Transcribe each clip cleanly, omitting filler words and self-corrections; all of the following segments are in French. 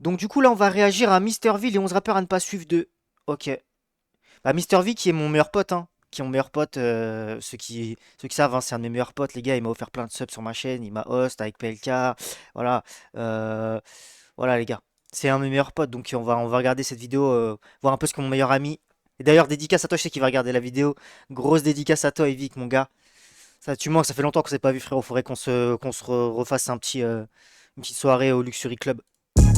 Donc du coup là on va réagir à Mister V, les 11 rappeurs à ne pas suivre de... Ok. Bah Mister V qui est mon meilleur pote, hein. Qui est mon meilleur pote, ceux qui savent, hein, c'est un de mes meilleurs potes, les gars, il m'a offert plein de subs sur ma chaîne, il m'a host avec PLK, voilà. euh, Voilà les gars. C'est un de mes meilleurs potes, donc on va regarder cette vidéo, voir un peu ce que mon meilleur ami... Et d'ailleurs, dédicace à toi, je sais qu'il va regarder la vidéo. Grosse dédicace à toi, Evic, mon gars. Ça, tu manques, ça fait longtemps qu'on s'est pas vu, frérot. Faudrait qu'on se refasse une petite soirée au Luxury Club.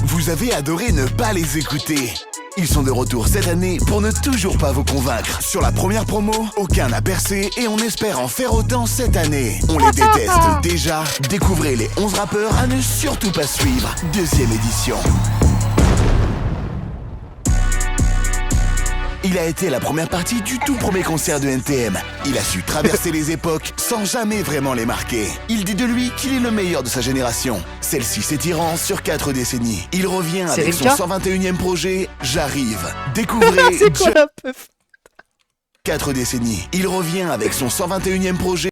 Vous avez adoré ne pas les écouter. Ils sont de retour cette année pour ne toujours pas vous convaincre. Sur la première promo, aucun n'a percé et on espère en faire autant cette année. On les déteste déjà. Découvrez les 11 rappeurs à ne surtout pas suivre. Deuxième édition. Il a été la première partie du tout premier concert de NTM. Il a su traverser les époques sans jamais vraiment les marquer. Il dit de lui qu'il est le meilleur de sa génération. Celle-ci s'étirant sur 4 décennies. Il revient C'est avec son Rimka 121e projet, J'arrive. Découvrez C'est quoi la peuf? 4 décennies. Il revient avec son 121e projet.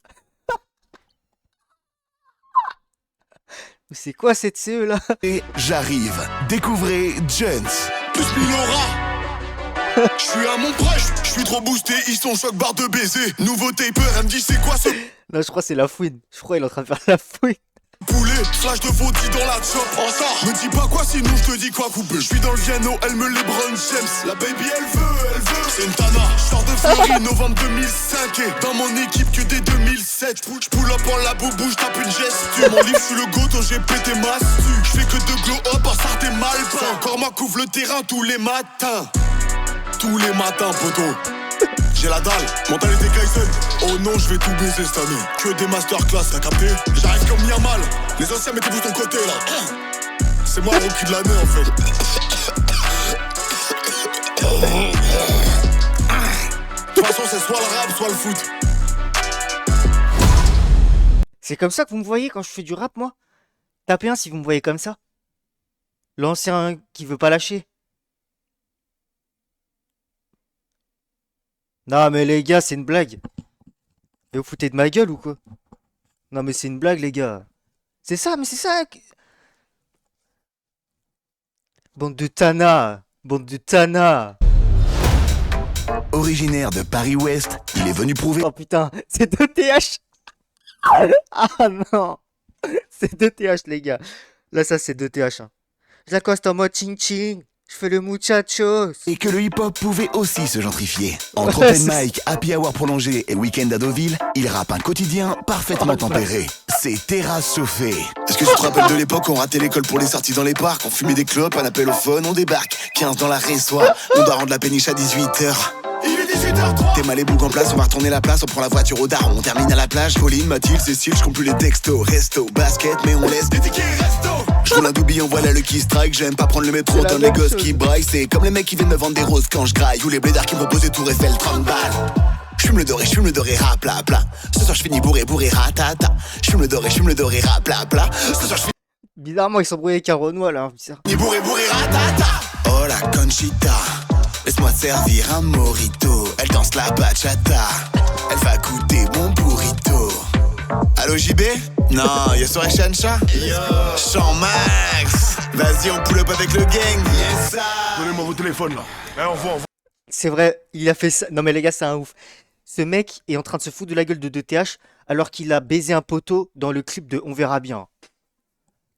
C'est quoi cette CE là? Et J'arrive. Découvrez Jones. Tous Milora. Je suis à mon proche, je suis trop boosté, ils sont choc barre de baiser. Nouveau taper, elle me dit c'est quoi ce Non, je crois que c'est la fouine. Je crois qu'il est en train de faire la fouine. poulet. Flash de faudi dans la chop. En ça, me dis pas quoi sinon je te dis quoi couper. Je suis dans le Viano, elle me les Brown James. La baby elle veut. C'est une tana. Je sors de Fleury, novembre 2005. Et dans mon équipe que dès 2007. Je pull up en la boubou, je tape une gestu. Mon livre, je suis le goto, j'ai pété ma stu. Je fais que de glow up, en ça t'es mal peint. Encore moi couvre le terrain tous les matins. Tous les matins, poto. J'ai la dalle, mentalité Kaizen. Oh non, je vais tout baiser cette année. Que des masterclass, t'as capté? J'arrive comme Yamal. Les anciens mettez-vous ton côté là. C'est moi le rookie de l'année en fait. De toute façon, c'est soit le rap, soit le foot. C'est comme ça que vous me voyez quand je fais du rap, moi? Tapez un si vous me voyez comme ça. L'ancien qui veut pas lâcher. Non mais les gars, c'est une blague. Et vous foutez de ma gueule ou quoi? Non mais c'est une blague les gars. C'est ça, mais c'est ça. Bande de Tana. Bande de Tana. Originaire de Paris-Ouest, il est venu prouver Oh putain, c'est 2TH. Ah non. C'est 2TH les gars. Là ça c'est 2TH. Hein. J'accoste en mode ching ching. Je fais le muchacho. et que le hip-hop pouvait aussi se gentrifier. Entre open mic, happy hour prolongé et week-end à Deauville, il rappe un quotidien parfaitement tempéré. C'est terrasse chauffée. Est-ce que tu te rappelles de l'époque où on ratait l'école pour les sorties dans les parcs? On fumait des clopes, un appel au phone, on débarque. 15 dans la résoie, on doit rendre la péniche à 18h. Il est 18h03. T'es mal les boucs en place, on va retourner la place, on prend la voiture au daron, on termine à la plage. Pauline, Mathilde, Cécile, je compte plus les textos. Resto, basket, mais on laisse des tickets resto. Je roule un doubillon, voilà le qui strike. J'aime pas prendre le métro, C'est la dans les même gosses chose. qui braillent. C'est comme les mecs qui viennent me vendre des roses quand je graille. Tous les blédards qui me proposaient Tour Eiffel, 30 balles. J'fume le doré, rap, pla, pla. Ce soir j'finis bourré, ratata. J'fume le doré, rap, pla, pla. Ce soir j'finis Bizarrement ils sont brouillés avec un Renoir là. Hein, bizarre. bourré, ratata. Oh la Conchita, laisse-moi te servir un morito. Elle danse la bachata, elle va goûter mon burrito. Allô JB? Non, y'a soirée Chancha? Yo, Champ Max. Vas-y, on pull up avec le gang. Yes, ça. Donnez-moi vos téléphones là. On voit. C'est vrai, il a fait ça. Non mais les gars, c'est un ouf. Ce mec est en train de se foutre de la gueule de 2TH alors qu'il a baisé un poteau dans le clip de On verra bien.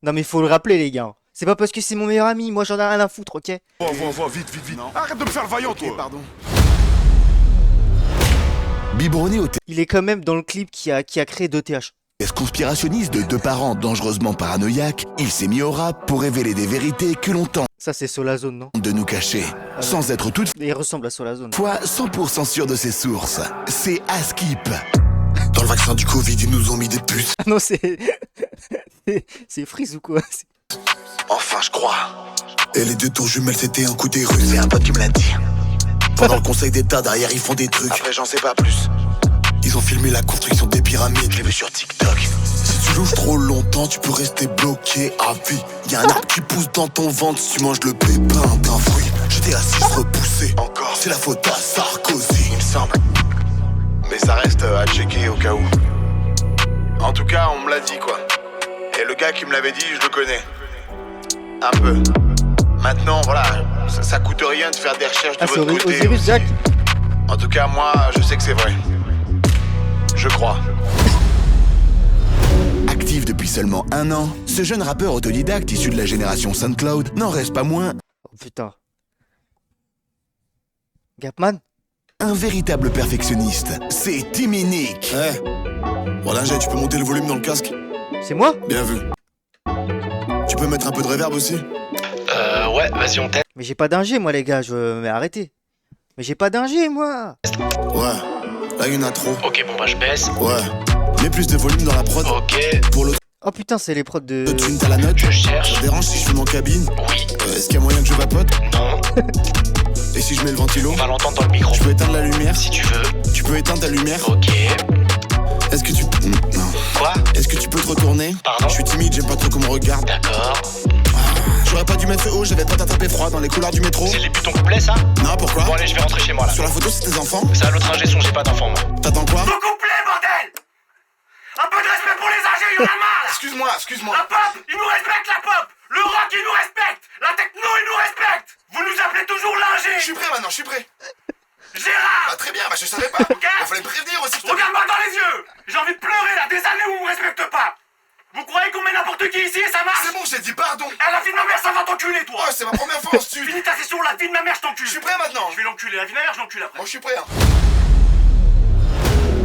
Non mais faut le rappeler les gars. C'est pas parce que c'est mon meilleur ami, moi j'en ai rien à foutre, ok? Vois, vite. Arrête de me faire le vaillant, toi. Pardon. Biberonné au Il est quand même dans le clip qui a créé 2TH. test conspirationniste de deux parents dangereusement paranoïaques, il s'est mis au rap pour révéler des vérités que l'on tente Ça c'est Solazone, non? de nous cacher, sans être toutefois Il ressemble à Solazone. 100% sûr de ses sources. C'est Askip. Dans le vaccin du Covid, ils nous ont mis des puces. Ah non, c'est. C'est Freeze ou quoi? Enfin, je crois. Et les 2 tours jumelles, c'était un coup des rues. C'est un pote qui me l'a dit. Pendant le conseil d'état, derrière, ils font des trucs. Après, j'en sais pas plus. Ils ont filmé la construction des pyramides. Je l'ai vu sur TikTok. Si tu louches trop longtemps, tu peux rester bloqué à vie. Y'a un arbre qui pousse dans ton ventre si tu manges le pépin d'un fruit. J'étais assis repoussé. Encore. C'est la faute à Sarkozy, il me semble. Mais ça reste à checker au cas où. En tout cas, on me l'a dit quoi. Et le gars qui me l'avait dit, je le connais. Un peu. Maintenant, voilà, ça coûte rien de faire des recherches de Ah, c'est votre côté. Osiris Jack. En tout cas, moi, je sais que c'est vrai. Je crois. Actif depuis seulement 1 an, ce jeune rappeur autodidacte issu de la génération SoundCloud n'en reste pas moins Oh putain. Gapman? un véritable perfectionniste. C'est Timmy Nick. Eh, voilà, tu peux monter le volume dans le casque. C'est moi? Bien vu. Tu peux mettre un peu de reverb aussi? Ouais, vas-y, on teste. Mais j'ai pas d'ingé, moi, les gars. Mais arrêtez. Mais j'ai pas d'ingé, moi. Ouais, là il y en a trop. Ok, bon, bah, je baisse. Ouais, mets plus de volume dans la prod. Ok, Pour Oh putain, c'est les prods de. l'autotune, t'as la note. je cherche. Ça dérange si je fume en cabine? Oui, Est-ce qu'il y a moyen que je vapote? non. Et si je mets le ventilo? On va l'entendre dans le micro. Je peux éteindre la lumière? Si tu veux. Tu peux éteindre ta lumière? Ok. Est-ce que tu... Non. Quoi? Est-ce que tu peux te retourner? Pardon? Je suis timide, j'aime pas trop qu'on me regarde. D'accord. J'aurais pas dû mettre ce haut, j'avais pas t'attraper froid dans les couloirs du métro. C'est le début de ton couplet, ça? Non, pourquoi? Bon, allez, je vais rentrer chez moi, là. Sur la photo, c'est tes enfants? C'est à l'autre ingé son, j'ai pas d'enfant, moi. T'attends quoi? Mon couplet, bordel! Un peu de respect pour les âgés, il y en a marre là! Excuse-moi. La pop, ils nous respectent, la pop! Le rock, ils nous respectent! La techno, ils nous respectent! Vous nous appelez toujours l'ingé! Je suis prêt maintenant, je suis prêt. Gérard! Très bien, je savais pas. Ok. Il fallait me prévenir aussi. Regarde-moi dans les yeux! J'ai envie de pleurer là, des années où on me respecte pas! Vous croyez qu'on met n'importe qui ici et ça marche? bon, j'ai dit pardon. Eh, la vie de ma mère, ça va t'enculer, toi! c'est ma première fois en studio. Finis ta session, la vie de ma mère, je t'encule! prêt maintenant. Je vais l'enculer, la vie de ma mère, je l'encule après! je suis prêt.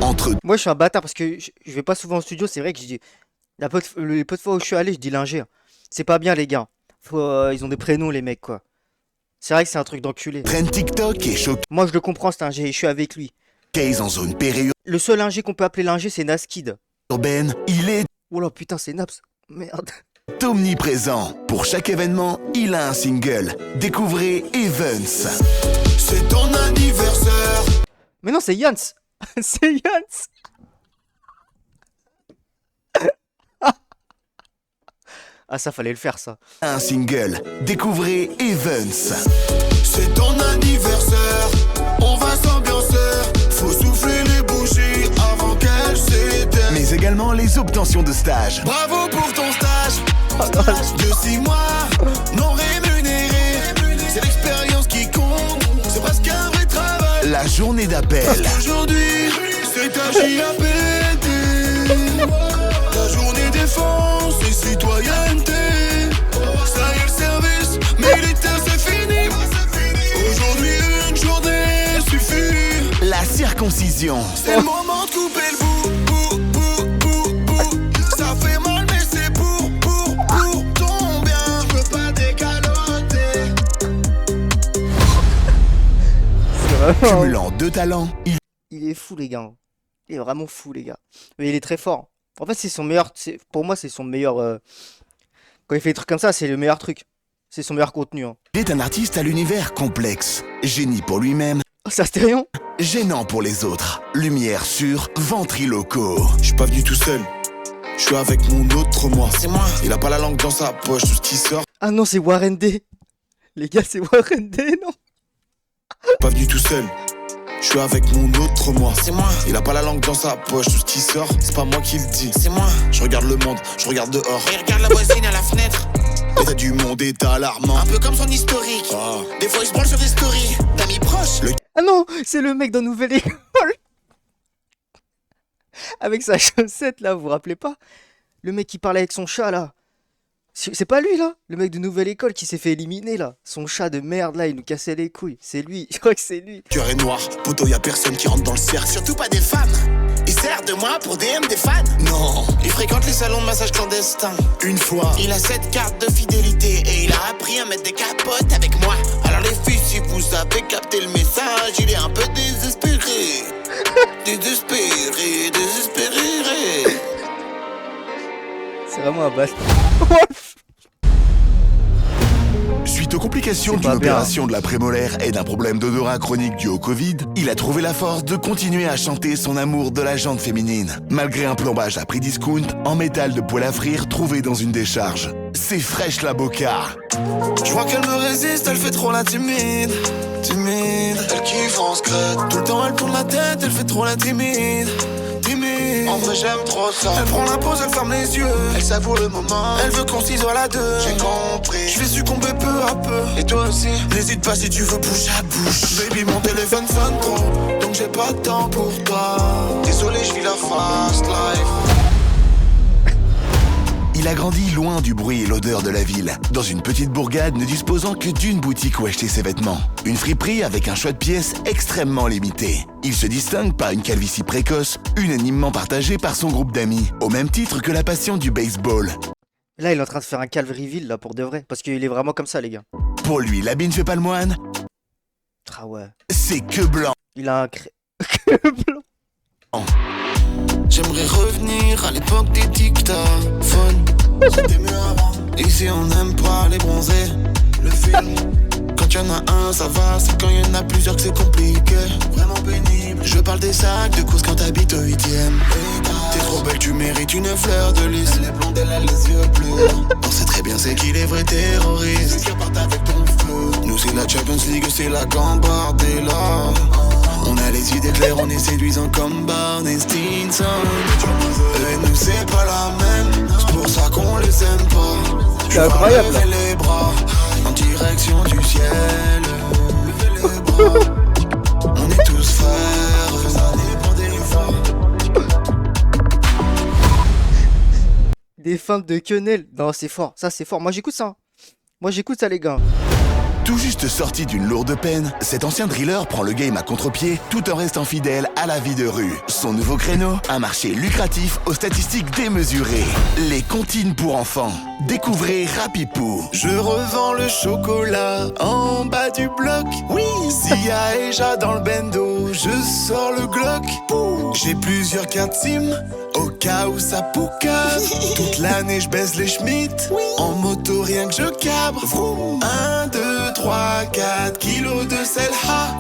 Entre Moi, je suis un bâtard parce que je vais pas souvent au studio. C'est vrai que je dis. Les peu de fois où je suis allé, je dis l'ingé. C'est pas bien, les gars. Ils ont des prénoms, les mecs, quoi. C'est vrai que c'est un truc d'enculé. Trend TikTok et Moi, je le comprends, c'est un ingé. Je suis avec lui. showcase en zone Le seul ingé qu'on peut appeler l'ingé, c'est Naskid. périurbaine, il est Oh là, putain, c'est Naps. Merde. omniprésent. Pour chaque événement, il a un single. Découvrez Evans. C'est ton anniversaire. Mais non, c'est Yans. C'est Yans. Ah, ça, fallait le faire, ça. Un single. Découvrez Evans. C'est ton anniversaire. On va s'ambiancer. Faut souffler les bougies avant qu'elles s'éteignent. Mais également les obtentions de stage. Bravo pour ton stage de 6 mois non rémunéré. C'est l'expérience qui compte. C'est presque un vrai travail. La journée d'appel. Aujourd'hui, c'est ta JAPD. La journée défense et citoyenneté. Ça y est, le service militaire, c'est fini. Aujourd'hui, une journée suffit. La circoncision. C'est le moment de couper le bout. Ça fait mal, mais c'est pour ton bien. Je veux pas décaloter. C'est vraiment. Cumulant 2 talents, Il est fou, les gars. Il est vraiment fou, les gars. Mais il est très fort. En fait, c'est son meilleur. Pour moi, c'est son meilleur. Quand il fait des trucs comme ça, c'est le meilleur truc. C'est son meilleur contenu. Hein. il est un artiste à l'univers complexe. Génie pour lui-même, Oh, c'est Astérion. gênant pour les autres. Lumière sur Ventriloco. Je suis pas venu tout seul. Je suis avec mon autre moi. C'est moi. Il a pas la langue dans sa poche. Tout ce qui sort. Ah non, c'est Warren D. Les gars, c'est Warren D, non? Pas venu tout seul. Je suis avec mon autre moi. C'est moi. Il a pas la langue dans sa poche. Tout ce qui sort, c'est pas moi qui le dis. C'est moi. Je regarde le monde, je regarde dehors. Et regarde la voisine à la fenêtre, L'état du monde est alarmant. un peu comme son historique. Ah. Des fois il se branle sur des stories d'amis proches. Ah non, c'est le mec dans Nouvelle École. Avec sa chaussette, là, vous vous rappelez pas? Le mec qui parlait avec son chat, là. C'est pas lui, là? Le mec de Nouvelle École qui s'est fait éliminer, là. Son chat de merde, là, il nous cassait les couilles. C'est lui, je crois que c'est lui. Cœur est noir, poteau, y a personne qui rentre dans le cercle. Surtout pas des femmes. Il sert de moi pour DM des fans. Non, Il fréquente les salons de massage clandestins. une fois. Il a 7 cartes de fidélité et il a appris à mettre des capotes avec moi. Alors les filles, si vous avez capté le message, il est un peu désespéré. Désespéré. C'est vraiment un bâtard. Suite aux complications C'est d'une pas bien. opération de la prémolaire et d'un problème d'odorat chronique dû au Covid, il a trouvé la force de continuer à chanter son amour de la jante féminine, malgré un plombage à prix discount en métal de poêle à frire trouvé dans une décharge. C'est fraîche la boca. Je vois qu'elle me résiste, elle fait trop la timide. Elle kiffe en secret. Tout le temps elle tourne la tête, elle fait trop la timide. En vrai j'aime trop ça. Elle prend la pause, elle ferme les yeux. Elle savoure le moment. Elle veut qu'on s'isole à deux. J'ai compris. Je vais succomber peu à peu. Et toi aussi. N'hésite pas si tu veux bouche à bouche. Baby, mon téléphone sonne trop. Donc j'ai pas de temps pour toi. Désolé, je vis la fast life. Il a grandi loin du bruit et l'odeur de la ville, dans une petite bourgade ne disposant que d'une boutique où acheter ses vêtements. Une friperie avec un choix de pièces extrêmement limité. Il se distingue par une calvitie précoce, unanimement partagée par son groupe d'amis, au même titre que la passion du baseball. Là, il est en train de faire un calveryville, là, pour de vrai. Parce qu'il est vraiment comme ça, les gars. Pour lui, l'habit ne fait pas le moine, Ah ouais. c'est que blanc. Il a un que blanc. J'aimerais revenir à l'époque des dictaphones. C'était mieux avant. Ici on n'aime pas les bronzés. Le film, quand y'en a un ça va. C'est quand y'en a plusieurs que c'est compliqué. Vraiment pénible. Je parle des sacs de course quand t'habites au 8ème. T'es trop belle, tu mérites une fleur de lys. Elle est blonde, elle a les yeux bleus. On sait très bien c'est qui les vrais terroristes. Ceux qui repartent avec ton feu. Nous c'est la Champions League, c'est la Gambardella. On a les idées claires, on est séduisants comme Barney Stinson. Et nous c'est pas la même, c'est pour ça qu'on les aime pas. C'est incroyable. Lever les bras en direction du ciel. Lever les bras, on est tous frères, ça dépend des fois. Des feintes de quenelle. Non, c'est fort. Ça, c'est fort. Moi, j'écoute ça. Hein. Moi, j'écoute ça, les gars. Tout juste sorti d'une lourde peine, cet ancien driller prend le game à contre-pied tout en restant fidèle à la vie de rue. Son nouveau créneau, un marché lucratif aux statistiques démesurées. Les comptines pour enfants. Découvrez Rapipou. Je revends le chocolat en bas du bloc. Oui, s'il y a Eja dans le bendo, je sors le Glock. J'ai plusieurs cartes SIM au cas où ça poucave. Toute l'année je baisse les Schmitt. En moto rien que je cabre. 1, 2, 3, 4 kilos de sel.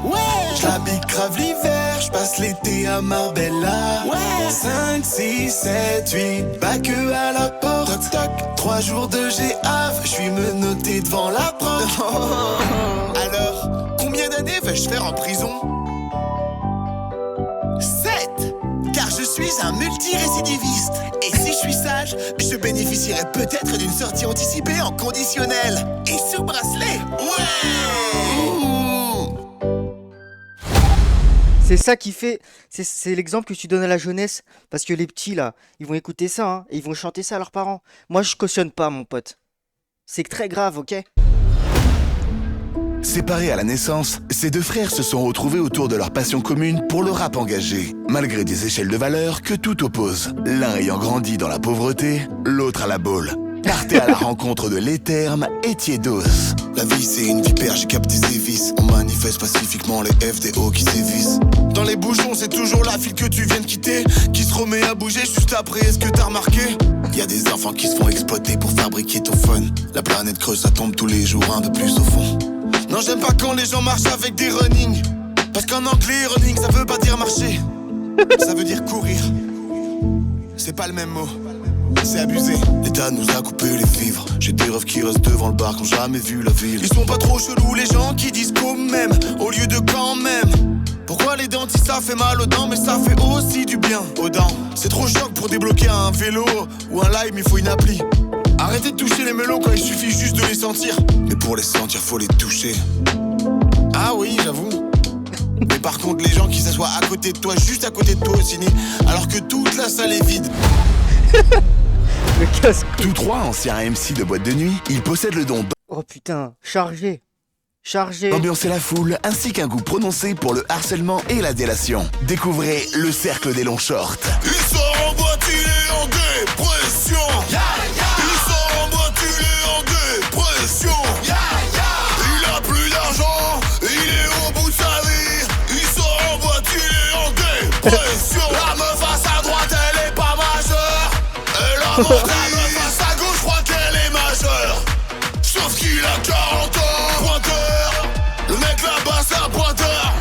Ouais, j'habite grave l'hiver, je passe l'été à Marbella. Ouais, 5, 6, 7, 8, pas que à la porte. Toc, 3 jours de GAV, je suis menotté devant la porte. Alors, combien d'années vais-je faire en prison? 7, car je suis un multirécidiviste. Et si je suis sage, je bénéficierai peut-être d'une sortie anticipée en conditionnel. Et sous bracelet. Ouais. C'est ça qui fait. C'est l'exemple que tu donnes à la jeunesse. Parce que les petits, là, ils vont écouter ça, hein, et ils vont chanter ça à leurs parents. Moi, je cautionne pas, mon pote. C'est très grave, ok? Séparés à la naissance, ces deux frères se sont retrouvés autour de leur passion commune pour le rap engagé, malgré des échelles de valeur que tout oppose. L'un ayant grandi dans la pauvreté, l'autre à la boule. Partez à la rencontre de l'étherme et Tiédos. La vie c'est une vipère, j'ai capté ses vices. On manifeste pacifiquement les FDO qui sévissent. Dans les bouchons c'est toujours la file que tu viens de quitter qui se remet à bouger juste après, est-ce que t'as remarqué? Y'a des enfants qui se font exploiter pour fabriquer ton fun. La planète creuse, ça tombe tous les jours un peu plus au fond. Non j'aime pas quand les gens marchent avec des running. Parce qu'en anglais running ça veut pas dire marcher. Ça veut dire courir. C'est pas le même mot. C'est abusé. L'État nous a coupé les vivres. J'ai des refs qui restent devant le bar qui ont jamais vu la ville. Ils sont pas trop chelous les gens qui disent quand même au lieu de quand même. Pourquoi les dentistes ça fait mal aux dents mais ça fait aussi du bien aux dents. C'est trop chiant que pour débloquer un vélo ou un lime il faut une appli. Arrêtez de toucher les mélos quand il suffit juste de les sentir. Mais pour les sentir faut les toucher. Ah oui j'avoue. Mais par contre les gens qui s'assoient à côté de toi, juste à côté de toi au ciné, alors que toute la salle est vide. Le casque. Tous trois anciens MC de boîte de nuit, ils possèdent le don Oh putain, chargé. Chargé. d'ambiancer la foule, ainsi qu'un goût prononcé pour le harcèlement et la délation. Découvrez le cercle des longs shorts. Il sort en boîte, il est en dépression. Il sort en boîte, il est en dépression. Il a plus d'argent, il est au bout de sa vie. Il sort en boîte, il est en dépression. La meuf à sa droite, elle est pas majeure. Et la meuf à sa gauche, je crois qu'elle est majeure. Sauf qu'il a 40 ans. Pointeur. Le mec là-bas, c'est un pointeur.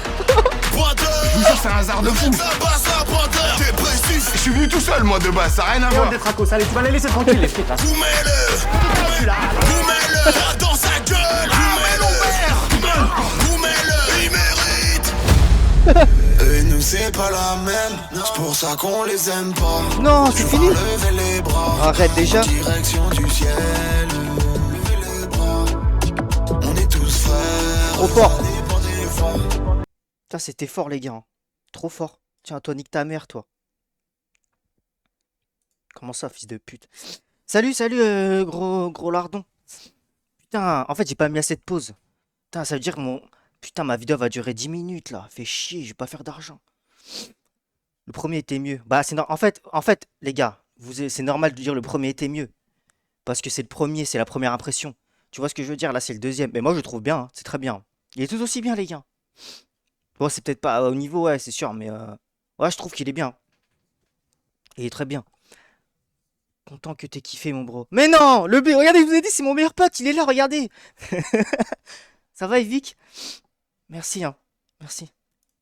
Pointeur. C'est un hasard de fou. Là-bas, c'est un pointeur. Dépressif. Je suis venu tout seul, moi, de base, ça a rien à voir. Des tracos, allez, tu vas les laisser tranquilles, les frites, là. Goumez-le. Goumez-le dans sa gueule. Goumez-le. Il mérite. Et nous c'est est pas la même. C'est pour ça qu'on les aime pas. Non, c'est fini. Lever les bras. Arrête déjà. En direction du ciel. Lever les bras. On est tous frères. Trop fort. Ça dépend des fois. Putain, c'était fort, les gars. Hein. Trop fort. Tiens, toi, nique ta mère, toi. Comment ça, fils de pute? Salut, gros lardon. Putain, en fait, j'ai pas mis assez de pause. Putain, ça veut dire que Putain, ma vidéo va durer 10 minutes, là. Fait chier, je vais pas faire d'argent. Le premier était mieux. Bah, en fait, les gars, c'est normal de dire le premier était mieux. Parce que c'est le premier, c'est la première impression. Tu vois ce que je veux dire? Là, c'est le deuxième. Mais moi, je le trouve bien, hein, c'est très bien. Il est tout aussi bien, les gars. Bon, c'est peut-être pas au niveau, ouais, c'est sûr, mais ouais, je trouve qu'il est bien. Il est très bien. Content que t'aies kiffé, mon bro. Mais non, regardez, je vous ai dit, c'est mon meilleur pote, il est là, regardez. Ça va, Evic? Merci, hein. Merci.